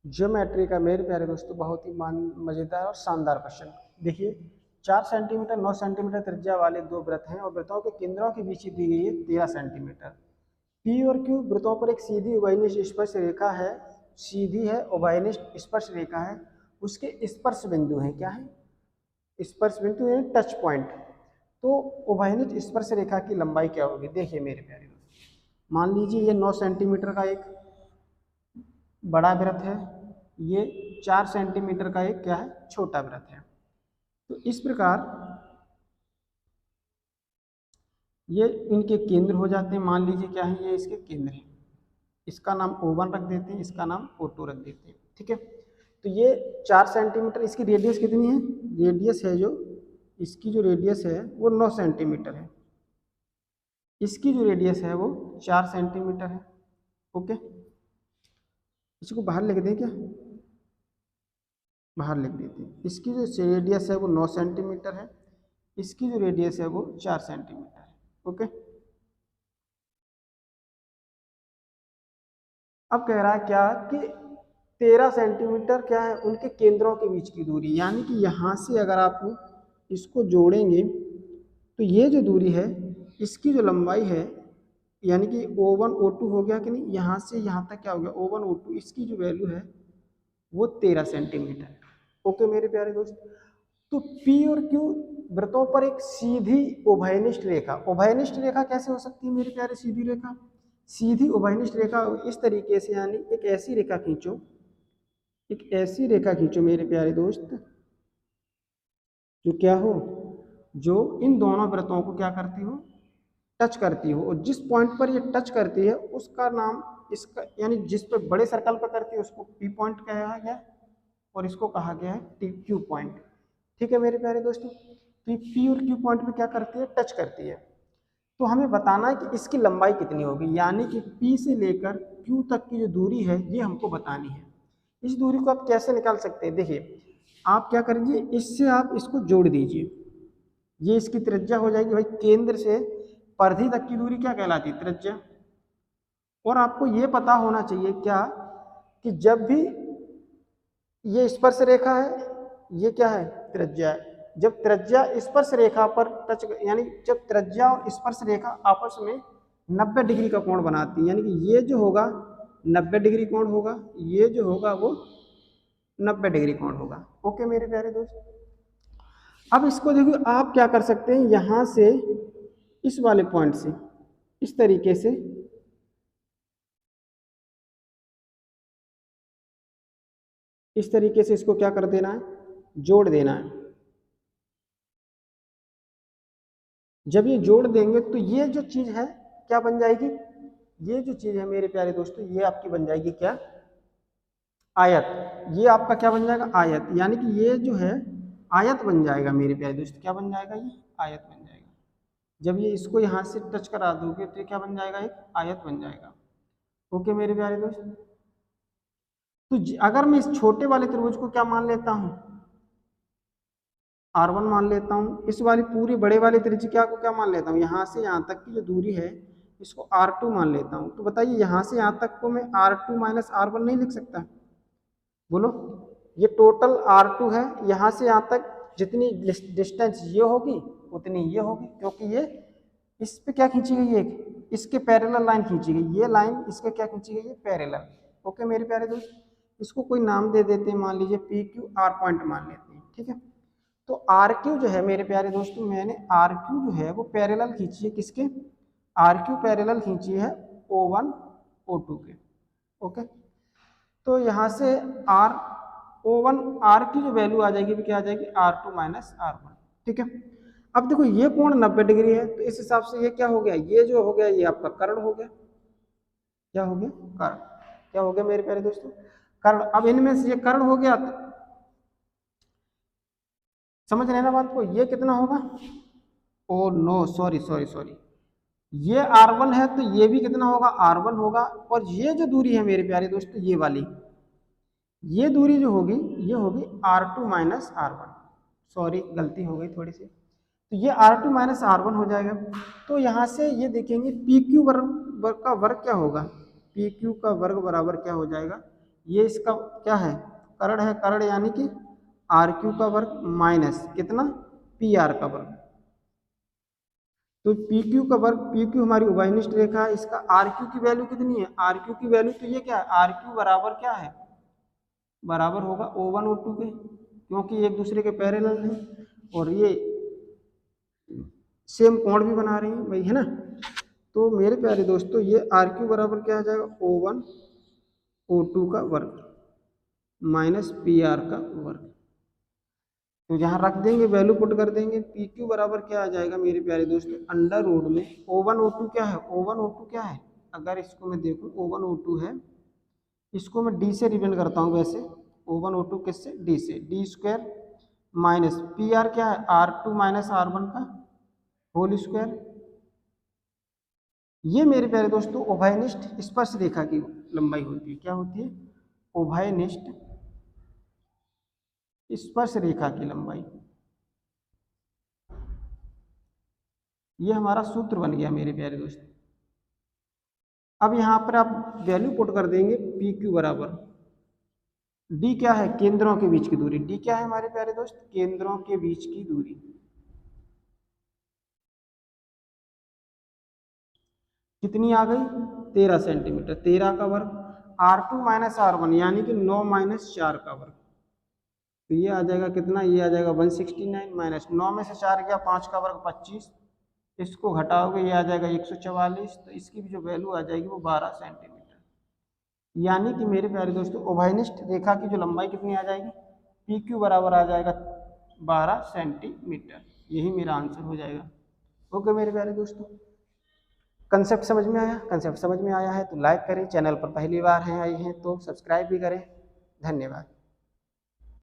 Geometry का मेरे प्यारे दोस्तों बहुत ही मजेदार और शानदार क्वेश्चन। देखिए 4 सेंटीमीटर 9 सेंटीमीटर त्रिज्या वाले दो वृत्त हैं और वृत्तों के केंद्रों के बीच दी गई है 13 सेंटीमीटर। पी और क्यू वृत्तों पर एक सीधी उभयनिष्ठ स्पर्श रेखा है, सीधी है उभयनिष्ठ स्पर्श रेखा है, उसके स्पर्श बिंदु हैं। क्या है? स्पर्श बिंदु है, टच पॉइंट। तो उभयनिष्ठ स्पर्श रेखा की लंबाई क्या होगी? देखिए मेरे प्यारे दोस्तों, मान लीजिए ये 9 सेंटीमीटर का एक बड़ा वृत्त है, ये 4 सेंटीमीटर का एक क्या है, छोटा वृत्त है। तो इस प्रकार ये इनके केंद्र हो जाते हैं। मान लीजिए क्या है, ये इसके केंद्र हैं। इसका नाम O1 रख देते हैं, इसका नाम O2 रख देते हैं। ठीक है, तो ये 4 सेंटीमीटर, इसकी रेडियस कितनी है? रेडियस है जो इसकी जो रेडियस है वो 9 सेंटीमीटर है, इसकी जो रेडियस है वो 4 सेंटीमीटर है। ओके, इसको बाहर लिख दें क्या? बाहर लिख देते हैं। इसकी जो रेडियस है वो 9 सेंटीमीटर है, इसकी जो रेडियस है वो 4 सेंटीमीटर है। ओके, अब कह रहा है क्या कि 13 सेंटीमीटर क्या है उनके केंद्रों के बीच की दूरी, यानी कि यहाँ से अगर आप इसको जोड़ेंगे तो ये जो दूरी है इसकी जो लंबाई है, यानी कि O1 O2 हो गया कि नहीं, यहाँ से यहाँ तक क्या हो गया O1 O2, इसकी जो वैल्यू है वो 13 सेंटीमीटर है। ओके मेरे प्यारे दोस्त, तो P और Q वृत्तों पर एक सीधी उभयनिष्ठ रेखा, उभयनिष्ठ रेखा कैसे हो सकती है मेरे प्यारे? सीधी रेखा, सीधी उभयनिष्ठ रेखा इस तरीके से, यानी एक ऐसी रेखा खींचो, एक ऐसी रेखा खींचो मेरे प्यारे दोस्त, जो क्या हो, जो इन दोनों वृत्तों को क्या करती हो, टच करती हो। और जिस पॉइंट पर ये टच करती है उसका नाम, इसका यानी जिस पर बड़े सर्कल पर करती है उसको P पॉइंट कहा गया और इसको कहा गया है Q पॉइंट। ठीक है मेरे प्यारे दोस्तों, तो ये P और Q पॉइंट पे क्या करती है, टच करती है। तो हमें बताना है कि इसकी लंबाई कितनी होगी, यानी कि P से लेकर Q तक की जो दूरी है ये हमको बतानी है। इस दूरी को आप कैसे निकाल सकते हैं? देखिए आप क्या करिए, इससे आप इसको जोड़ दीजिए, ये इसकी त्रिज्या हो जाएगी। भाई केंद्र से परिधि तक की दूरी क्या कहलाती है? त्रिज्या। और आपको ये पता होना चाहिए क्या कि जब भी ये स्पर्श रेखा है, ये क्या है, त्रिज्या है। जब त्रिज्या स्पर्श रेखा पर टच, यानी जब त्रिज्या और स्पर्श रेखा आपस में 90 डिग्री का कोण बनाती है, यानी कि ये जो होगा 90 डिग्री कोण होगा, ये जो होगा वो 90 डिग्री कोण होगा। ओके मेरे प्यारे दोस्त, अब इसको देखो आप क्या कर सकते हैं, यहां से इस वाले पॉइंट से इस तरीके से इसको क्या कर देना है, जोड़ देना है। जब ये जोड़ देंगे तो ये जो चीज है क्या बन जाएगी, ये जो चीज है मेरे प्यारे दोस्तों ये आपकी बन जाएगी क्या, आयत। ये आपका क्या बन जाएगा, आयत। यानी कि ये जो है आयत बन जाएगा मेरे प्यारे दोस्तों, क्या बन जाएगा, ये आयत बन जाएगा। जब ये इसको यहाँ से टच करा दोगे तो ये क्या बन जाएगा, एक आयत बन जाएगा। ओके मेरे प्यारे दोस्त, तो अगर मैं इस छोटे वाले त्रिभुज को क्या मान लेता हूँ, R1 मान लेता हूँ, इस वाली पूरी बड़े वाले त्रिज्या को क्या मान लेता हूँ, यहाँ से यहाँ तक की जो दूरी है इसको R2 मान लेता हूँ। तो बताइए यहाँ से यहाँ तक को मैं R2 माइनस R1 नहीं लिख सकता? बोलो, ये टोटल R2 है, यहाँ से यहाँ तक जितनी डिस्टेंस ये होगी उतनी ये होगी, क्योंकि ये इस पे क्या खींची गई है, एक इसके पैरेलल लाइन खींची गई, ये लाइन इसके क्या खींची गई है, पैरेलल। ओके मेरे प्यारे दोस्त, इसको कोई नाम दे देते हैं, मान लीजिए PQR पॉइंट मान लेते हैं। ठीक है, तो RQ जो है मेरे प्यारे दोस्तों, मैंने RQ जो है वो पैरेलल खींची है किसके, RQ पैरेलल खींची है O1 O2 के। ओके, तो यहाँ से O1 R की जो वैल्यू आ जाएगी वो क्या आ जाएगी, R2 माइनस R1। ठीक है, अब देखो ये कोण 90 डिग्री है, तो इस हिसाब से ये क्या हो गया, ये जो हो गया ये आपका कर्ण हो गया। क्या हो गया, कर्ण। क्या हो गया मेरे प्यारे दोस्तों, कर्ण। अब इनमें से ये कर्ण हो गया, तो समझ रहे ना बात को, ये कितना होगा, oh no sorry sorry sorry, ये R1 है तो ये भी कितना होगा, R1 होगा। और ये जो दूरी है मेरे प्यारे दोस्तों, ये वाली, ये दूरी जो होगी ये होगी R2 माइनस R1। सॉरी गलती हो गई थोड़ी सी, तो ये R2 माइनस R1 हो जाएगा। तो यहाँ से ये देखेंगे PQ वर्ग का वर्ग क्या होगा, PQ का वर्ग बराबर क्या हो जाएगा, ये इसका क्या है, कर्ण है, कर्ण यानी कि आर क्यू का वर्ग माइनस कितना, पी आर का वर्ग। तो पी क्यू का वर्ग, पी क्यू हमारी उभयनिष्ठ रेखा है, इसका आर क्यू की वैल्यू कितनी है, आर क्यू की वैल्यू तो ये क्या है, आर क्यू बराबर क्या है, बराबर होगा O1 O2 के, क्योंकि एक दूसरे के पैरेलल हैं और ये सेम कोण भी बना रही हैं भाई, है ना। तो मेरे प्यारे दोस्तों ये आर क्यू बराबर क्या आ जाएगा, O1 O2 का वर्ग माइनस पी आर का वर्ग। तो यहाँ रख देंगे, वैल्यू पुट कर देंगे, पी क्यू बराबर क्या आ जाएगा मेरे प्यारे दोस्तों, अंडर रूट में O1 O2 क्या है, O1 O2 क्या है, अगर इसको मैं देखूँ O1 O2 है, इसको मैं डी से रिप्रेजेंट करता हूँ वैसे, O1 O2 किससे, डी से, D square minus P R क्या है, R2 माइनस R1 का होल स्क्वायर। ये मेरे प्यारे दोस्तों उभयनिष्ठ स्पर्श रेखा की लंबाई होती है, क्या होती है, उभयनिष्ठ स्पर्श रेखा की लंबाई। ये हमारा सूत्र बन गया मेरे प्यारे दोस्तों। अब यहाँ पर आप वैल्यू पुट कर देंगे, पी क्यू बराबर, डी क्या है, केंद्रों के बीच की दूरी, डी क्या है हमारे प्यारे दोस्त, केंद्रों के बीच की दूरी। कितनी आ गई, 13 सेंटीमीटर, 13 का वर्ग, R2 माइनस R1 यानी कि 9 माइनस 4 का वर्ग। तो ये आ जाएगा कितना, ये आ जाएगा 169 माइनस 9 में से 4 गया, 5 का वर्ग 25, इसको घटाओगे ये आ जाएगा 144, तो इसकी भी जो वैल्यू आ जाएगी वो 12 सेंटीमीटर। यानी कि मेरे प्यारे दोस्तों उभयनिष्ठ रेखा की जो लंबाई कितनी आ जाएगी, पी क्यू बराबर आ जाएगा 12 सेंटीमीटर। यही मेरा आंसर हो जाएगा। ओके मेरे प्यारे दोस्तों, कंसेप्ट समझ में आया, कंसेप्ट समझ में आया है तो लाइक करें, चैनल पर पहली बार हैं आए हैं तो सब्सक्राइब भी करें। धन्यवाद।